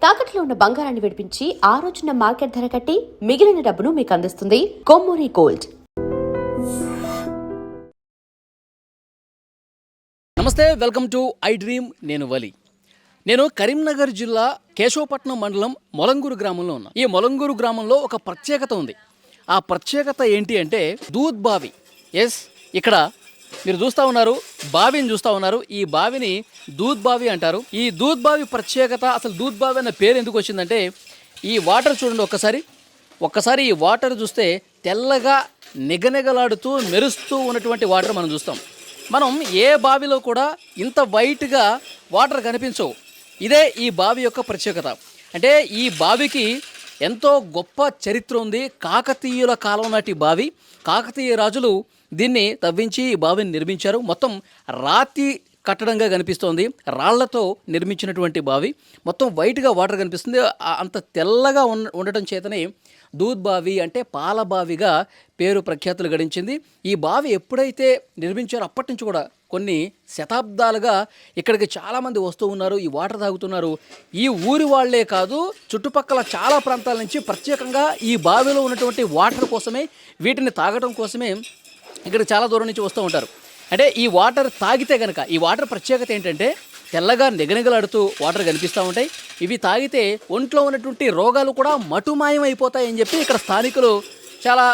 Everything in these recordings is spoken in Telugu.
తాకట్లో ఉన్న బంగారాన్ని విడిపించి ఆ రోజున మార్కెట్ ధర కట్టి మిగిలిన డబ్బును మీకు అందిస్తుంది కొమ్మూరి గోల్డ్. నమస్తే, వెల్కమ్ టు ఐ డ్రీమ్. నేను వలి. నేను కరీంనగర్ జిల్లా కేశవపట్నం మండలం మొలంగూరు గ్రామంలో ఉన్నా. ఈ మొలంగూరు గ్రామంలో ఒక ప్రత్యేకత ఉంది. ఆ ప్రత్యేకత ఏంటి అంటే దూద్ బావి. ఎస్, ఇక్కడ మీరు చూస్తూ ఉన్నారు, బావిని చూస్తూ ఉన్నారు. ఈ బావిని దూద్ బావి అంటారు. ఈ దూద్ బావి ప్రత్యేకత, అసలు దూద్ బావి అన్న పేరు ఎందుకు వచ్చిందంటే ఈ వాటర్ చూడండి ఒక్కసారి ఈ వాటర్ చూస్తే తెల్లగా నిగనిగలాడుతూ మెరుస్తూ ఉన్నటువంటి వాటర్ మనం చూస్తాం. మనం ఏ బావిలో కూడా ఇంత వైట్గా వాటర్ కనిపించవు. ఇదే ఈ బావి యొక్క ప్రత్యేకత. అంటే ఈ బావికి ఎంతో గొప్ప చరిత్ర ఉంది. కాకతీయుల కాలం నాటి బావి. కాకతీయ రాజులు దీన్ని తవ్వించి ఈ బావిని నిర్మించారు. మొత్తం రాతి కట్టడంగా కనిపిస్తోంది. రాళ్లతో నిర్మించినటువంటి బావి. మొత్తం వైట్గా వాటర్ కనిపిస్తుంది. అంత తెల్లగా ఉండటం చేతనే దూద్ బావి అంటే పాల బావిగా పేరు ప్రఖ్యాతులు గడించింది. ఈ బావి ఎప్పుడైతే నిర్మించారో అప్పటి నుంచి కూడా కొన్ని శతాబ్దాలుగా ఇక్కడికి చాలామంది వస్తూ ఉన్నారు, ఈ వాటర్ తాగుతున్నారు. ఈ ఊరి వాళ్లే కాదు, చుట్టుపక్కల చాలా ప్రాంతాల నుంచి ప్రత్యేకంగా ఈ బావిలో ఉన్నటువంటి వాటర్ కోసమే, వీటిని తాగడం కోసమే ఇక్కడ చాలా దూరం నుంచి వస్తూ ఉంటారు. అంటే ఈ వాటర్ తాగితే కనుక, ఈ వాటర్ ప్రత్యేకత ఏంటంటే తెల్లగా నిగనిగలాడుతూ వాటర్ కనిపిస్తూ ఉంటాయి. ఇవి తాగితే ఒంట్లో ఉన్నటువంటి రోగాలు కూడా మటుమాయం అయిపోతాయని చెప్పి ఇక్కడ స్థానికులు చాలా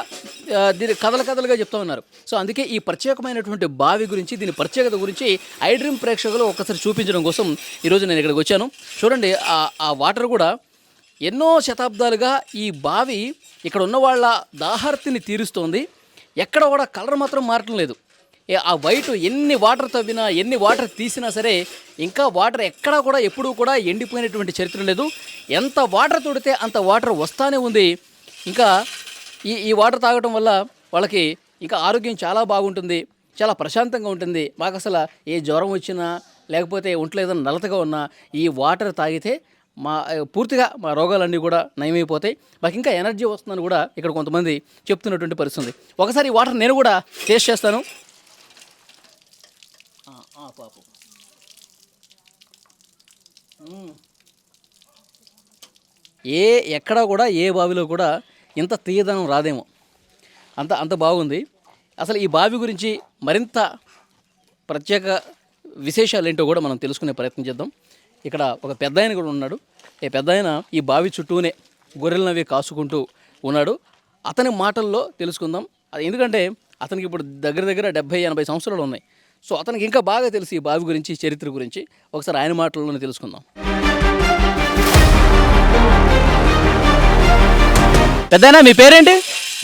దీని కథలుగా చెప్తూ ఉన్నారు. సో అందుకే ఈ ప్రత్యేకమైనటువంటి బావి గురించి, దీని ప్రత్యేకత గురించి ఐ డ్రీమ్ ప్రేక్షకులు ఒక్కసారి చూపించడం కోసం ఈరోజు నేను ఇక్కడికి వచ్చాను. చూడండి, ఆ వాటర్ కూడా ఎన్నో శతాబ్దాలుగా ఈ బావి ఇక్కడ ఉన్న వాళ్ళ దాహార్తిని తీరుస్తోంది. ఎక్కడ కూడా కలర్ మాత్రం మారటం లేదు. ఆ వైట్ ఎన్ని వాటర్ తవ్వినా, ఎన్ని వాటర్ తీసినా సరే ఇంకా వాటర్ ఎక్కడా కూడా ఎప్పుడూ కూడా ఎండిపోయినటువంటి చరిత్ర లేదు. ఎంత వాటర్ తోడితే అంత వాటర్ వస్తానే ఉంది. ఇంకా ఈ వాటర్ తాగటం వల్ల వాళ్ళకి ఇంకా ఆరోగ్యం చాలా బాగుంటుంది, చాలా ప్రశాంతంగా ఉంటుంది. మాకు అసలు ఏ జ్వరం వచ్చినా లేకపోతే ఒంట్లో ఏదైనా నలతగా ఉన్నా ఈ వాటర్ తాగితే పూర్తిగా మా రోగాలన్నీ కూడా నయమైపోతాయి. మాకు ఇంకా ఎనర్జీ వస్తుందని కూడా ఇక్కడ కొంతమంది చెప్తున్నటువంటి పరిస్థితి. ఒకసారి ఈ వాటర్ నేను కూడా టేస్ట్ చేస్తాను. పాపం ఎక్కడా కూడా ఏ బావిలో కూడా ఇంత తీయదనం రాదేమో, అంత బాగుంది. అసలు ఈ బావి గురించి మరింత ప్రత్యేక విశేషాలు ఏంటో కూడా మనం తెలుసుకునే ప్రయత్నం చేద్దాం. ఇక్కడ ఒక పెద్ద ఆయన కూడా ఉన్నాడు. ఈ పెద్ద ఆయన ఈ బావి చుట్టూనే గొర్రెలనవి కాసుకుంటూ ఉన్నాడు. అతని మాటల్లో తెలుసుకుందాం. ఎందుకంటే అతనికి ఇప్పుడు దగ్గర 70-80 సంవత్సరాలు ఉన్నాయి. సో అతనికి ఇంకా బాగా తెలుసు ఈ బావి గురించి, చరిత్ర గురించి. ఒకసారి ఆయన మాటల్లోనే తెలుసుకుందాం. పెద్దయినా మీ పేరేంటి?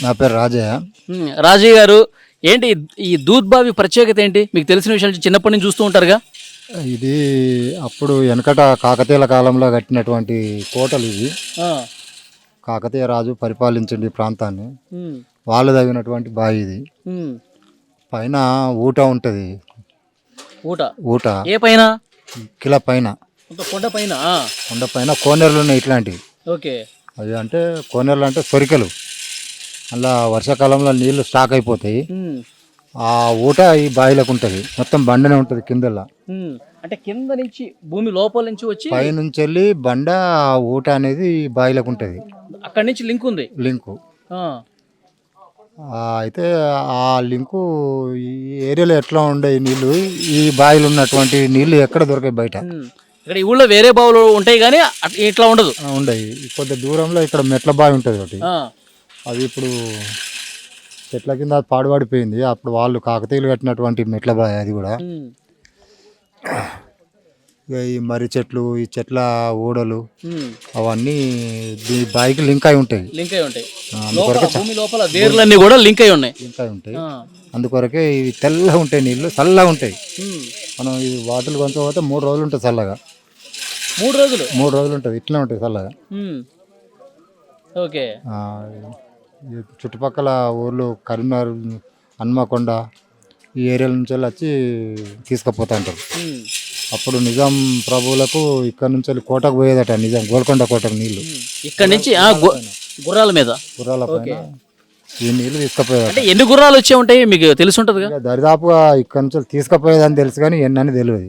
నా పేరు రాజయ్య. రాజయ్య గారు, ఏంటి ఈ దూద్ బావి ప్రత్యేకత ఏంటి? మీకు తెలిసిన విషయాలు చిన్నప్పటి నుంచి చూస్తూ ఉంటారుగా. ఇది అప్పుడు వెనకట కాకతీయుల కాలంలో కట్టినటువంటి కోటలు ఇవి. కాకతీయ రాజు పరిపాలించండి ఈ ప్రాంతాన్ని. వాళ్ళు తగినటువంటి బావి ఇది. పైన ఊట ఉంటుంది. ఊట ఏ పైన? కిల పైన, కొండ పైన కోనేరులు ఉన్నాయి ఇట్లాంటివి. ఓకే. అవి అంటే కోనేరులు అంటే సొరికలు. అలా వర్షాకాలంలో నీళ్లు స్టాక్ అయిపోతాయి. ఆ ఊట ఈ బావిలకు ఉంటుంది. మొత్తం బండనే ఉంటుంది కిందలా. అంటే కింద నుంచి భూమి లోపల నుంచి వచ్చి పై నుంచి వెళ్ళి బండ ఊట అనేది ఈ బావిలకు ఉంటుంది. అక్కడి నుంచి లింక్ ఉంది. లింకు అయితే ఆ లింకు ఈ ఏరియాలో ఎట్లా ఉండే నీళ్లు, ఈ బావిలో ఉన్నటువంటి నీళ్లు ఎక్కడ దొరకాయి బయట. ఇక్కడ ఈ ఊళ్ళో వేరే బావులు ఉంటాయి కానీ ఇట్లా ఉండదు. ఉండయి. కొద్ది దూరంలో ఇక్కడ మెట్ల బావి ఉంటుంది ఒకటి. అది ఇప్పుడు చెట్ల కింద పాడుపడిపోయింది. అప్పుడు వాళ్ళు కాకతీయులు కట్టినటువంటి మెట్ల బావి అది కూడా. ఈ మర్రి చెట్లు, ఈ చెట్ల ఊడలు అవన్నీ ఈ బావికి లింక్ అయి ఉంటాయి. వేర్లన్నీ కూడా లింక్ అయి ఉంటాయి. అందుకొరకే ఇవి తెల్లగా ఉంటాయి, నీళ్ళు చల్లగా ఉంటాయి. మనం ఈ వాటర్ కొంచెం పోతే 3 రోజులు ఉంటుంది చల్లగా. 3 రోజులు ఉంటుంది, ఇట్లా ఉంటుంది చల్లగా. ఓకే. చుట్టుపక్కల ఊర్లు కరీంనగర్, హన్మకొండ ఈ ఏరియాల నుంచి వచ్చి తీసుకుపోతా ఉంటారు. అప్పుడు నిజాం ప్రభువులకు ఇక్కడ నుంచి కోటకు పోయేదట. నిజాం గోల్కొండ కోటకు నీళ్లు ఇక్కడ నుంచి గుర్రాల పైన ఈ నీళ్ళు తీసుకుపోయేదట. అంటే ఎన్ని గుర్రాలు వచ్చే ఉంటాయి మీకు తెలిసి ఉంటుందిగా. ఇక దరిదాపుగా ఇక్కడ నుంచి తీసుకుపోయేదని తెలుసు కానీ ఎన్నని తెలియదు.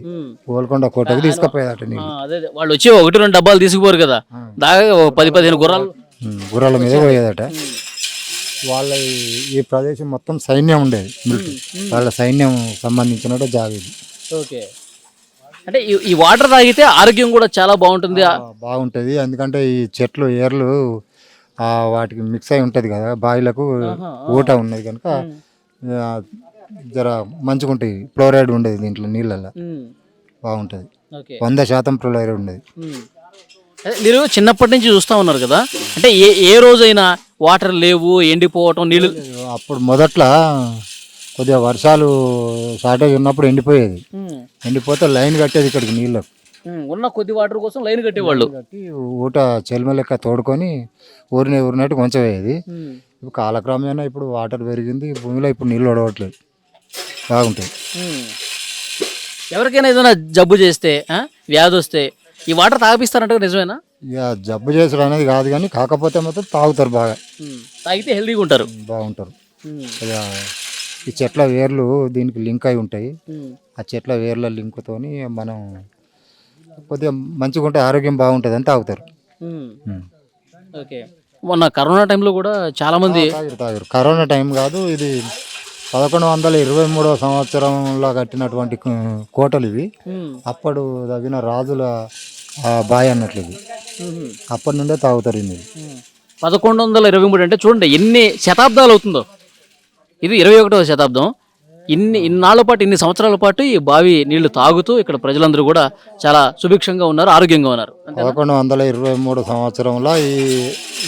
గోల్కొండ కోటకి తీసుకుపోయేదట నీళ్ళు. అదే వాళ్ళు వచ్చి 1-2 డబ్బాలు తీసుకుపోరు కదా, దాకా 10-15 గుర్రాలు గుర్రాల మీద పోయేదట. వాళ్ళ ఈ ప్రదేశం మొత్తం సైన్యం ఉండేది, మిలిటరీ వాళ్ళ సైన్యం సంబంధించిన జాగేది. ఓకే. అంటే ఈ వాటర్ తాగితే ఆరోగ్యం కూడా చాలా బాగుంటుంది. బాగుంటుంది, ఎందుకంటే ఈ చెట్లు ఏర్లు వాటికి మిక్స్ అయి ఉంటుంది కదా, బావిలకు ఊట ఉన్నది కనుక జర మంచిగా ఉంటాయి. ఫ్లోరైడ్ ఉండేది దీంట్లో నీళ్ళల్లో, బాగుంటుంది. 100% ఫ్లోరైడ్ ఉండేది. మీరు చిన్నప్పటి నుంచి చూస్తూ ఉన్నారు కదా, అంటే ఏ రోజైనా వాటర్ లేవు, ఎండిపోవటం, నీళ్ళు అప్పుడు మొదట్లో కొద్దిగా వర్షాలు షార్టేజ్ ఉన్నప్పుడు ఎండిపోయేది. ఎండిపోతే లైన్ కట్టేది ఇక్కడికి నీళ్ళకు. ఉన్న కొద్ది వాటర్ కోసం లైన్ కట్టేవాళ్ళు. కట్టి ఊట చెల్మ లెక్క తోడుకొని ఊరినట్టు కొంచెమయ్యేది. ఇప్పుడు కాలక్రమేణా ఇప్పుడు వాటర్ పెరిగింది, భూమిలో ఇప్పుడు నీళ్ళు ఒడవట్లేదు, బాగుంటాయి. ఎవరికైనా ఏదైనా జబ్బు చేస్తే, వ్యాధి వస్తే ఈ వాటర్ తాగిపిస్తారంట, నిజమేనా? ఇక జబ్బు చేసుడు అనేది కాదు కానీ కాకపోతే మాత్రం తాగుతారు, బాగా తాగితే హెల్తీగా ఉంటారు, బాగుంటారు. ఇక ఈ చెట్ల వేర్లు దీనికి లింక్ అయి ఉంటాయి. ఆ చెట్ల వేర్ల లింక్తోని మనం కొద్దిగా మంచిగా ఉంటే ఆరోగ్యం బాగుంటుంది అని తాగుతారు. ఓకే. మొన్న కరోనా టైంలో కూడా చాలా మంది తాగారు. కరోనా టైం కాదు, ఇది 1123వ సంవత్సరంలో కట్టినటువంటి కోటలు ఇవి. అప్పుడు తగిన రాజుల బాయ్ అన్నట్లు ఇది. అప్పటి నుండే తాగుతారు ఇది. 1123 అంటే చూడండి ఎన్ని శతాబ్దాలు అవుతుందో. ఇది 21వ శతాబ్దం. ఇన్నాళ్ల పాటు, ఇన్ని సంవత్సరాల పాటు ఈ బావి నీళ్లు తాగుతూ ఇక్కడ ప్రజలందరూ కూడా చాలా సుభిక్షంగా ఉన్నారు, ఆరోగ్యంగా ఉన్నారు. 1123 సంవత్సరంలో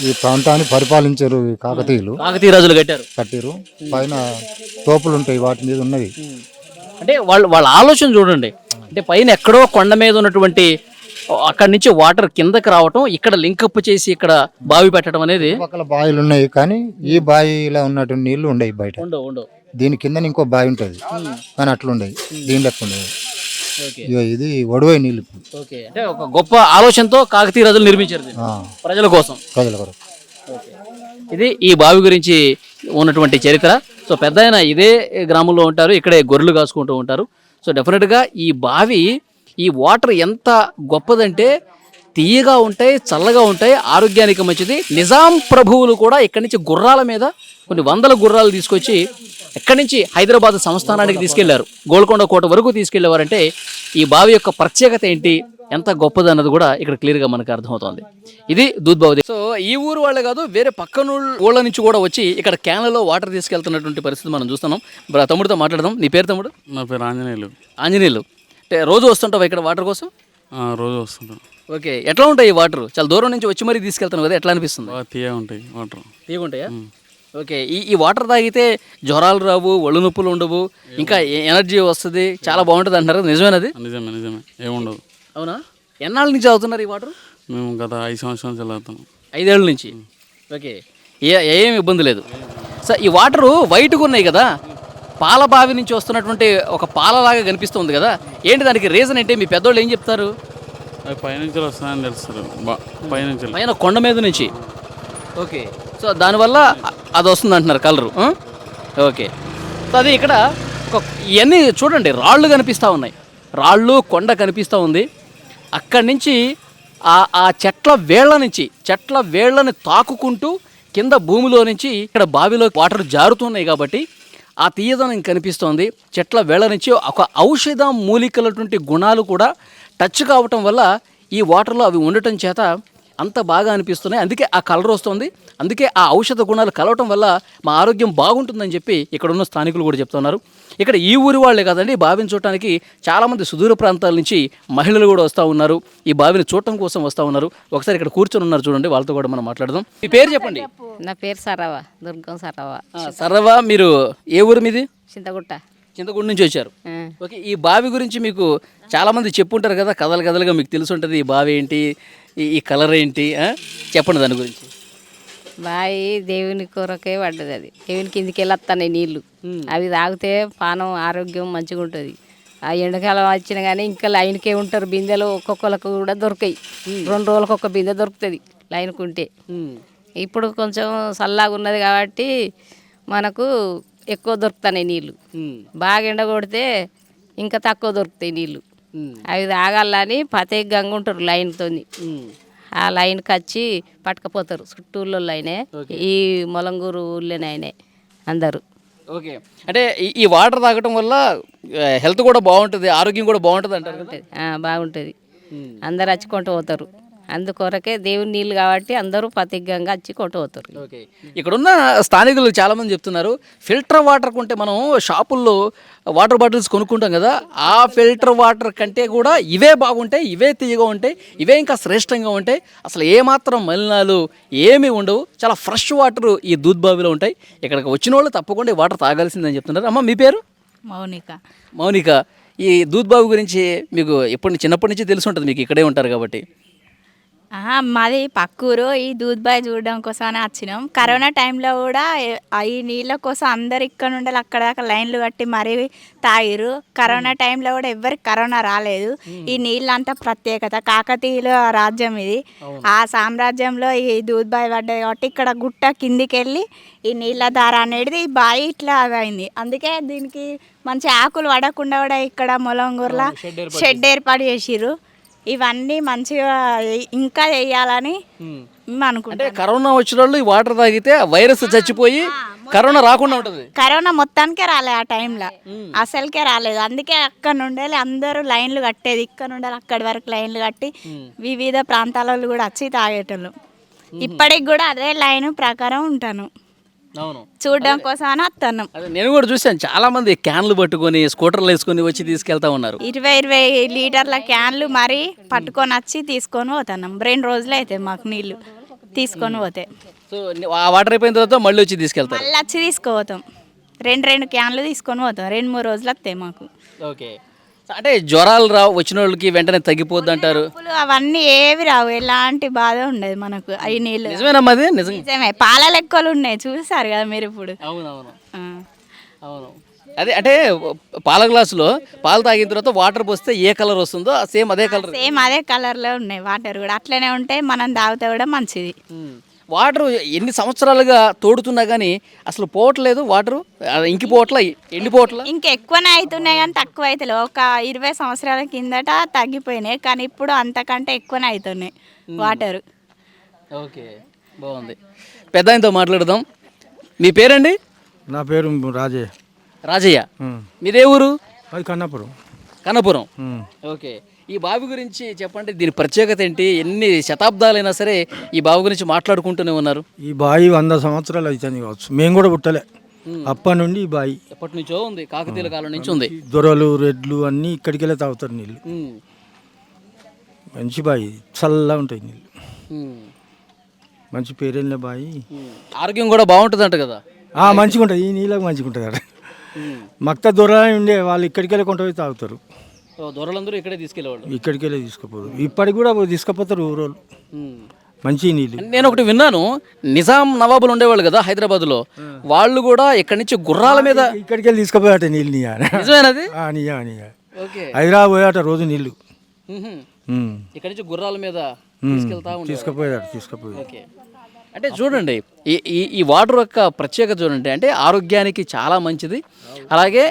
ఈ ప్రాంతాన్ని పరిపాలించారు కాకతీయ రాజులు కట్టారు. పైన తోపులు ఉంటాయి, వాటి మీద ఉన్నవి. అంటే వాళ్ళ ఆలోచన చూడండి. అంటే పైన ఎక్కడో కొండ మీద ఉన్నటువంటి అక్కడి నుంచి వాటర్ కిందకి రావటం, ఇక్కడ లింకప్ చేసి ఇక్కడ బావి పెట్టడం అనేది. పక్కల బావిలు ఉన్నాయి కానీ ఈ బావిలో ఉన్నటువంటి నీళ్లు ఉండవు బయట. ఉండవు. దీని కింద ఇంకో బావి ఉంటుంది కానీ అట్లుండయి, దీని లెక్క ఉండేది. ఇది ఒడవై నీళ్ళు. అంటే ఒక గొప్ప ఆలోచనతో కాకతీయ రాజులు నిర్మించారు ప్రజల కోసం. ఇది ఈ బావి గురించి ఉన్నటువంటి చరిత్ర. సో పెద్ద ఆయన ఇదే గ్రామంలో ఉంటారు, ఇక్కడే గొర్రెలు కాసుకుంటూ ఉంటారు. సో డెఫినెట్గా ఈ బావి, ఈ వాటర్ ఎంత గొప్పదంటే తీయగా ఉంటాయి, చల్లగా ఉంటాయి, ఆరోగ్యానికి మంచిది. నిజాం ప్రభువులు కూడా ఇక్కడి నుంచి గుర్రాల మీద కొన్ని వందల గుర్రాలు తీసుకొచ్చి ఎక్కడి నుంచి హైదరాబాద్ సంస్థానానికి తీసుకెళ్లారు, గోల్కొండ కోట వరకు తీసుకెళ్లేవారంటే ఈ బావి యొక్క ప్రత్యేకత ఏంటి, ఎంత గొప్పది అన్నది కూడా ఇక్కడ క్లియర్గా మనకు అర్థమవుతుంది. ఇది దూద్బావి. సో ఈ ఊరు వాళ్ళే కాదు, వేరే పక్కన ఊళ్ళ నుంచి కూడా వచ్చి ఇక్కడ క్యాన్లలో వాటర్ తీసుకెళ్తున్నటువంటి పరిస్థితి మనం చూస్తున్నాం. తమ్ముడితో మాట్లాడదాం. నీ పేరు తమ్ముడు? నా పేరు ఆంజనేయులు. ఆంజనేయులు. అంటే రోజు వస్తుంటావు ఇక్కడ వాటర్ కోసం? రోజు వస్తుంటాను. ఓకే. ఎట్లా ఉంటాయి ఈ వాటర్? చాలా దూరం నుంచి వచ్చి మరీ తీసుకెళ్తాను కదా, ఎట్లా అనిపిస్తుంది? తీయగా ఉంటాయి వాటర్. తీయగా ఉంటాయా? ఓకే. ఈ వాటర్ తాగితే జ్వరాలు రావు, ఒళ్ళు నొప్పులు ఉండవు, ఇంకా ఎనర్జీ వస్తుంది, చాలా బాగుంటుంది అంటారు, నిజమేనది? నిజమే, ఏముండదు. అవునా? ఎన్నాళ్ళ నుంచి అవుతున్నారు ఈ వాటర్? మేము గత 5 సంవత్సరాల నుంచి చదువుతాం. 5 ఏళ్ళ నుంచి. ఓకే. ఏం ఇబ్బంది లేదు. సో ఈ వాటరు వైట్గా ఉన్నాయి కదా, పాల బావి నుంచి వస్తున్నటువంటి ఒక పాలలాగా కనిపిస్తుంది కదా, ఏంటి దానికి రీజన్ ఏంటి? మీ పెద్దోళ్ళు ఏం చెప్తారు? అవి పైనుంచి వస్తాయని తెలుస్తారు, పైన కొండ మీద నుంచి. ఓకే. సో దానివల్ల అది వస్తుంది అంటున్నారు కలరు. ఓకే. సో అది ఇక్కడ ఇవన్నీ చూడండి, రాళ్ళు కనిపిస్తూ ఉన్నాయి, రాళ్ళు కొండ కనిపిస్తూ ఉంది. అక్కడి నుంచి ఆ చెట్ల వేళ్ళని తాకుకుంటూ కింద భూమిలో నుంచి ఇక్కడ బావిలో వాటర్ జారుతున్నాయి కాబట్టి ఆ తీయదనం కనిపిస్తోంది. చెట్ల వేళ్ళ నుంచి ఒక ఔషధ మూలికలటువంటి గుణాలు కూడా టచ్ కావటం వల్ల ఈ వాటర్లో అవి ఉండటం చేత అంత బాగా అనిపిస్తున్నాయి. అందుకే ఆ కలర్ వస్తుంది, అందుకే ఆ ఔషధ గుణాలు కలవటం వల్ల మా ఆరోగ్యం బాగుంటుందని చెప్పి ఇక్కడ ఉన్న స్థానికులు కూడా చెప్తున్నారు. ఇక్కడ ఈ ఊరి వాళ్ళే కాదండి, బావిని చూడటానికి చాలామంది సుదూర ప్రాంతాల నుంచి మహిళలు కూడా వస్తూ ఉన్నారు, ఈ బావిని చూడటం కోసం వస్తూ ఉన్నారు. ఒకసారి ఇక్కడ కూర్చొని ఉన్నారు చూడండి, వాళ్ళతో కూడా మనం మాట్లాడదాం. మీ పేరు చెప్పండి. నా పేరు సరవ, దుర్గం సరవ. సరవ. మీరు ఏ ఊరు మీది? చింతగుట్ట నుంచి వచ్చారు. ఓకే. ఈ బావి గురించి మీకు చాలామంది చెప్పుంటారు కదా, కథలుగా మీకు తెలిసి ఉంటుంది. ఈ బావి ఏంటి, ఈ కలర్ ఏంటి, చెప్పండి దాని గురించి. బావి దేవుని కొరకే పడ్డది, అది దేవుని కిందికి వెళ్ళొస్తాయి నీళ్ళు, అవి తాగితే పానం ఆరోగ్యం మంచిగా ఉంటుంది. ఆ ఎండాకాలం వచ్చినా కానీ ఇంకా లైన్కే ఉంటారు, బిందెలు ఒక్కొక్కరికి కూడా దొరకాయి. 2 రోజులకు ఒక బిందె దొరుకుతుంది లైన్కు ఉంటే. ఇప్పుడు కొంచెం చల్లగా ఉన్నది కాబట్టి మనకు ఎక్కువ దొరుకుతున్నాయి నీళ్ళు. బాగా ఎండ కొడితే ఇంకా తక్కువ దొరుకుతాయి నీళ్ళు. అవి తాగాలని ప్రత్యేకంగా ఉంటారు లైన్తో. ఆ లైన్కి వచ్చి పట్టుకపోతారు చుట్టూళ్ళో అయినే ఈ మొలంగూరు ఊళ్ళోనైనా అందరూ. ఓకే, అంటే ఈ వాటర్ తాగటం వల్ల హెల్త్ కూడా బాగుంటుంది, ఆరోగ్యం కూడా బాగుంటుంది అంటారు కదా? బాగుంటుంది. అందరు వచ్చి కొంటూ పోతారు. అందుకొరకే దేవుని నీళ్ళు కాబట్టి అందరూ ప్రత్యేకంగా వచ్చి కొంటూ పోతారు. ఓకే, ఇక్కడున్న స్థానికులు చాలామంది చెప్తున్నారు ఫిల్టర్ వాటర్ కొంటే మనం షాపుల్లో వాటర్ బాటిల్స్ కొనుక్కుంటాం కదా, ఆ ఫిల్టర్ వాటర్ కంటే కూడా ఇవే బాగుంటాయి, ఇవే తీయగా ఉంటాయి, ఇవే ఇంకా శ్రేష్టంగా ఉంటాయి, అసలు ఏమాత్రం మలినాలు ఏమీ ఉండవు, చాలా ఫ్రెష్ వాటర్ ఈ దూద్ బావిలో ఉంటాయి. ఇక్కడికి వచ్చిన వాళ్ళు తప్పకుండా ఈ వాటర్ తాగాల్సిందని చెప్తున్నారు. అమ్మ మీ పేరు? మౌనిక. ఈ దూద్ బావి గురించి మీకు చిన్నప్పటి నుంచి తెలిసి ఉంటుంది, మీకు ఇక్కడే ఉంటారు కాబట్టి. మాది పక్కూరు. ఈ దూద్బాయ్ చూడడం కోసమని వచ్చినాం. కరోనా టైంలో కూడా ఈ నీళ్ళ కోసం అందరు ఇక్కడ నుండి అక్కడ దాకా లైన్లు కట్టి మరీ తాగిరు. కరోనా టైంలో కూడా ఎవరికి కరోనా రాలేదు. ఈ నీళ్ళంతా ప్రత్యేకత. కాకతీయుల రాజ్యం ఇది. ఆ సామ్రాజ్యంలో ఈ దూద్బాయ్ పడ్డది కాబట్టి ఇక్కడ గుట్ట కిందికి వెళ్ళి ఈ నీళ్ళ దార అనేది ఈ బావి ఇట్లా అయింది. అందుకే దీనికి మంచి ఆకులు పడకుండా కూడా ఇక్కడ మొలంగూరులో షెడ్ ఏర్పాటు చేసిర్రు. ఇవన్నీ మంచిగా ఇంకా వేయాలని అనుకుంటాం. అంటే కరోనా వచ్చిన వాళ్ళు ఈ వాటర్ తాగితే వైరస్ చచ్చిపోయి కరోనా రాకుండా ఉంటుంది. కరోనా మొత్తానికే రాలేదు ఆ టైంలో, అసలుకే రాలేదు. అందుకే అక్కడ నుండి అందరూ లైన్లు కట్టేది. ఇక్కడ నుండి అక్కడి వరకు లైన్లు కట్టి వివిధ ప్రాంతాల వాళ్ళు కూడా వచ్చి తాగేటోళ్ళు. ఇప్పటికి కూడా అదే లైన్ ప్రకారం ఉంటాను. అవును, చూడడం కోసం అని వస్తున్నాం. నేను కూడా చూసాను, చాలా మంది క్యాన్లు పట్టుకొని స్కూటర్లు వేసుకొని వచ్చి తీసుకెళ్తా ఉన్నారు. 20 లీటర్ల క్యాన్లు మరీ పట్టుకొని వచ్చి తీసుకొని పోతున్నాం. 2 రోజులు అయితే మాకు నీళ్లు తీసుకొని పోతే. సో ఆ వాటర్ అయిపోయిన తర్వాత మళ్ళీ వచ్చి తీసుకెళ్తారు? మళ్ళీ వచ్చి తీసుకుపోతాం. 2 క్యాన్లు తీసుకొని పోతాం. 2-3 రోజులు వస్తాయి మాకు. ఓకే, అంటే జ్వరాలు వచ్చిన వాళ్ళకి వెంటనే తగ్గిపోద్ది అంటారు. అవన్నీ ఏవి రావు, ఎలాంటి బాధ ఉండదు మనకు. ఈ నీళ్ళు నిజమేనమ్మా? అది నిజమే. పాల లెక్కలు ఉన్నాయి, చూసారు కదా మీరు ఇప్పుడు. అవునవును అవును. అదే అంటే పాల గ్లాసులో పాలు తాగిన తర్వాత వాటర్ పోస్తే ఏ కలర్ వస్తుందో సేమ్ అదే కలర్లో ఉన్నాయి వాటర్ కూడా. అట్లనే ఉంటే మనం తాగితే కూడా మంచిది. వాటర్ ఎన్ని సంవత్సరాలుగా తోడుతున్నా కానీ అసలు పోవట్లేదు వాటరు, ఇంకిపోవట్ల, ఎండిపోవట్ల. ఇంకా ఎక్కువనే అవుతున్నాయి కానీ తక్కువ అవుతలేవు. ఒక 20 సంవత్సరాల కిందట తగ్గిపోయినాయి, కానీ ఇప్పుడు అంతకంటే ఎక్కువనే అవుతున్నాయి వాటరు. ఓకే, బాగుంది. పెద్ద ఆయనతో మాట్లాడదాం. మీ పేరండి? నా పేరు రాజయ్య. మీదే ఊరు? అది కన్నపురం. ఓకే, ఈ బావి గురించి చెప్పండి. దీని ప్రత్యేకత ఏంటి? ఎన్ని శతాబ్దాలైనా సరే ఈ బావి గురించి మాట్లాడుకుంటూనే ఉన్నారు. ఈ బావి 100 సంవత్సరాలు అవుతుంది కావచ్చు. మేము కూడా పుట్టలే అప్పటి నుండి ఈ బావి ఎప్పటి నుంచో ఉంది, కాకతీయుల కాలం నుంచి ఉంది. దొరలు రెడ్లు అన్నీ ఇక్కడికి వెళ్ళి తాగుతారు నీళ్ళు. మంచి బావి, చల్లగా ఉంటాయి నీళ్ళు. మంచి పేరెళ్ళ బావి. ఆరోగ్యం కూడా బాగుంటుంది అంట కదా? మంచిగా ఉంటుంది. ఈ నీళ్ళకి మంచిగా ఉంటుంది కదా. మక్త దొర ఉండే వాళ్ళు ఇక్కడికి వెళ్ళి కొంట పోయి తాగుతారు. దొరలందరూ ఇక్కడే తీసుకెళ్ళేవాళ్ళు? ఇక్కడికి వెళ్ళి తీసుకుపోరు. ఇప్పటికి కూడా తీసుకుపోతారు ఊరోళ్ళు. మంచి నీళ్ళు. నేను ఒకటి విన్నాను, నిజాం నవాబులు ఉండేవాళ్ళు కదా హైదరాబాద్లో, వాళ్ళు కూడా ఇక్కడి నుంచి గుర్రాల మీద ఇక్కడికి వెళ్ళి తీసుకుపోయాట నీళ్ళు. నిజమేనది? హైదరాబాద్ పోయాట రోజు నీళ్ళు. ఇక్కడి నుంచి గుర్రాల మీద తీసుకుపోయాడు. ఓకే, అంటే చూడండి ఈ వాటర్ యొక్క ప్రత్యేకత చూడండి. అంటే ఆరోగ్యానికి చాలా మంచిది. అలాగే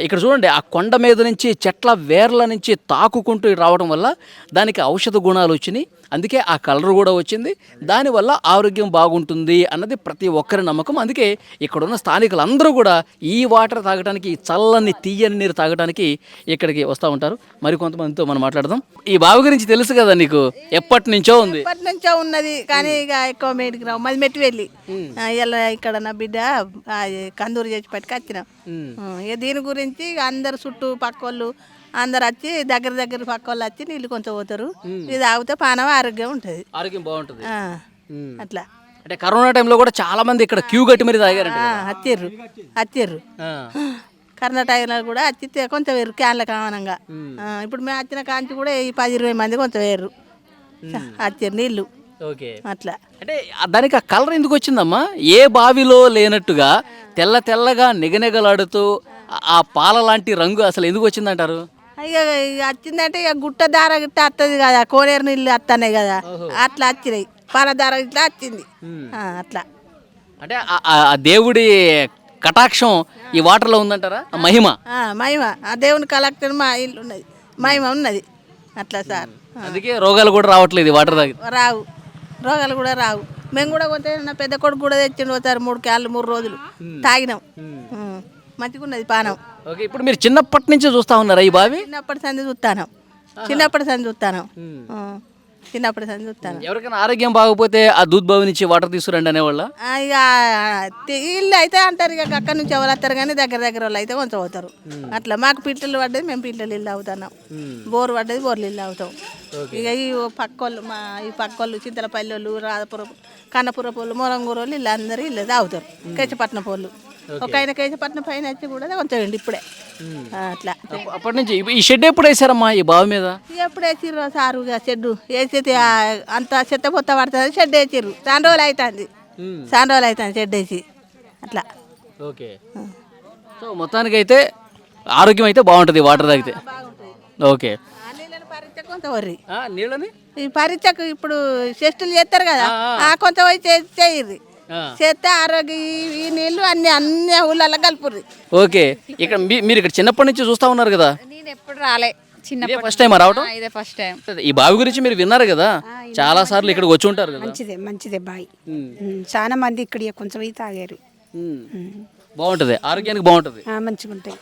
ఇక్కడ చూడండి, ఆ కొండ మీద నుంచి చెట్ల వేర్ల నుంచి తాకుకుంటూ రావడం వల్ల దానికి ఔషధ గుణాలు వచ్చినాయి. అందుకే ఆ కలర్ కూడా వచ్చింది. దానివల్ల ఆరోగ్యం బాగుంటుంది అన్నది ప్రతి ఒక్కరి నమ్మకం. అందుకే ఇక్కడున్న స్థానికులందరూ కూడా ఈ వాటర్ తాగడానికి, చల్లని తీయని నీరు తాగడానికి ఇక్కడికి వస్తూ ఉంటారు. మరి కొంతమందితో మనం మాట్లాడదాం. ఈ బావి గురించి తెలుసు కదా నీకు? ఎప్పటి నుంచో ఉంది? ఎప్పటి నుంచో ఉన్నది, కానీ ఇక ఎక్కువ మేటికి రావు. మళ్ళీ మెట్టి వెళ్ళి ఇలా ఇక్కడ నా బిడ్డ కందూరు చేసి పట్టుకొచ్చినాం. ఇక దీని గురించి ఇక అందరు చుట్టూ పక్క వాళ్ళు అందరు వచ్చి దగ్గర పక్క వాళ్ళు వచ్చి నీళ్ళు కొంచెం పోతారు. ఇది తాగితే పానం ఆరోగ్యం ఉంటుంది, ఆరోగ్యం బాగుంటుంది. అట్లా. అంటే కరోనా టైంలో కూడా చాలా మంది ఇక్కడ క్యూ కట్టి మరి తాగారంట. హత్తిర్రు కరోనా టైంలో కూడా వచ్చి కొంచెం వేరు క్యాన్ల కామనంగా. ఇప్పుడు మేము వచ్చిన కాంచి కూడా ఈ 10-20 మంది కొంచెం వేరు హత్తిర్రు నీళ్ళు. ఓకే, అట్లా. అంటే దానికి ఆ కలర్ ఎందుకు వచ్చిందమ్మా? ఏ బావిలో లేనట్టుగా తెల్లగా నిగనిగలాడుతూ ఆ పాల లాంటి రంగు అసలు ఎందుకు వచ్చిందంటారు? ఇక వచ్చిందంటే ఇక గుట్ట దార గిట్ట వస్తుంది కదా, కోనేరు నీళ్ళు వస్తున్నాయి కదా, అట్లా వచ్చినాయి. పాల దార ఇట్లా వచ్చింది. అట్లా అంటే ఆ దేవుడి కటాక్షం ఈ వాటర్లో ఉందంటారా? ఆ మహిమ మహిమ ఆ దేవుని కలెక్టర్ మా ఇల్లు ఉన్నది, మహిమ ఉన్నది అట్లా సార్. అందుకే రోగాలు కూడా రావట్లేదు ఈ వాటర్ తాగి. రావు, రోగాలు కూడా రావు. మేము కూడా కొంత నా పెద్ద కొడుకు కూడా తెచ్చిండు పోతారు 3 రోజులు తాగినాం. మంచిగా ఉన్నది పానం. ఓకే, ఇప్పుడు మీరు చిన్నప్పటి నుంచి చూస్తా ఉన్నారా ఈ బావి? చిన్నప్పటి సంది చూస్తాను, చిన్నప్పటి సంది చూస్తాను, చిన్నప్పటి సంది చూస్తాను. ఎవరికైనా ఆరోగ్యం బాగపోతే ఆ దూద్ బావి నుంచి వాటర్ తీసుకురండి అనేవాళ్ళ? ఇక ఇల్లు అయితే అంటారు, ఇక అక్కడి నుంచి ఎవరు వస్తారు కానీ దగ్గర వాళ్ళు అయితే కొంచెం అవుతారు. అట్లా మాకు పిట్టలు పడ్డది, మేము పిట్టలు ఇల్లు అవుతున్నాం. బోరు పడ్డది, బోర్లు ఇల్లు అవుతాం. ఇక ఈ పక్కోళ్ళు ఈ పక్కోళ్ళు చింతలపల్లి వాళ్ళు, రాధపురం, కన్నపురం వాళ్ళు, మొరంగూరు వాళ్ళు ఇల్లు అందరూ ఇల్లు తాగుతారు. కేశపట్నం వాళ్ళు ఒక ఆయన కేశపట్నం పైన వచ్చి కూడా కొంచెం ఇప్పుడే అట్లా. అప్పటి నుంచి ఈ షెడ్ ఎప్పుడు వేసారమ్మా ఈ బావి మీద? ఎప్పుడు వేసిర్రు సారు షెడ్ వేసి అంత చెత్త పొత్త పడుతుంది, షెడ్ వేసిర్రు. చాలా రోజులు అవుతుంది, షెడ్ వేసి అట్లా. ఓకే, సో మొత్తానికి అయితే ఆరోగ్యం అయితే బాగుంటుంది వాటర్ తాగితే. ఓకే, నీళ్ళని పరీక్ష కొంత వర్రి నీళ్ళని ఈ పరీక్షకు ఇప్పుడు టెస్టులు చేస్తారు కదా, కొంత పోయి చేయర్రి, చేస్తే ఆరోగ్య ఈ నీళ్ళు అన్ని ఊళ్ళల్లో కలుపుర్రి. ఓకే, ఇక్కడ మీరు ఇక్కడ చిన్నప్పటి నుంచి చూస్తా ఉన్నారు కదా? నేను ఎప్పుడు రాలే, చిన్న ఫస్ట్ టైం రావడం? ఇదే ఫస్ట్ టైం. ఈ బావి గురించి మీరు విన్నారు కదా, చాలా సార్లు ఇక్కడికి వచ్చి ఉంటారు కదా? మంచిదే బాయ్. చాలా మంది ఇక్కడ కొంచెం అయితే తాగారు. బాగుంటుంది, ఆరోగ్యానికి బాగుంటుంది. మంచిగా ఉంటాయి.